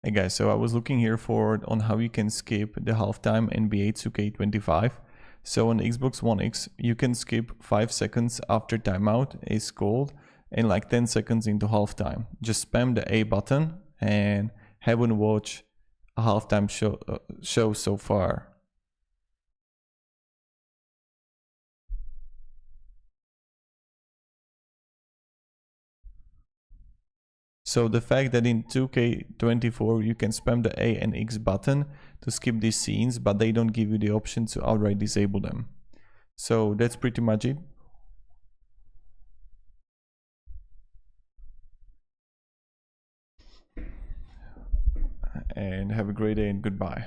Hey guys, so I was looking here on how you can skip the halftime NBA 2K25. So on Xbox One X, you can skip 5 seconds after timeout is called and like 10 seconds into halftime. Just spam the A button and haven't watched a halftime show so far. So the fact that in 2K24 you can spam the A and X button to skip these scenes, but they don't give you the option to outright disable them. So that's pretty much it. And have a great day and goodbye.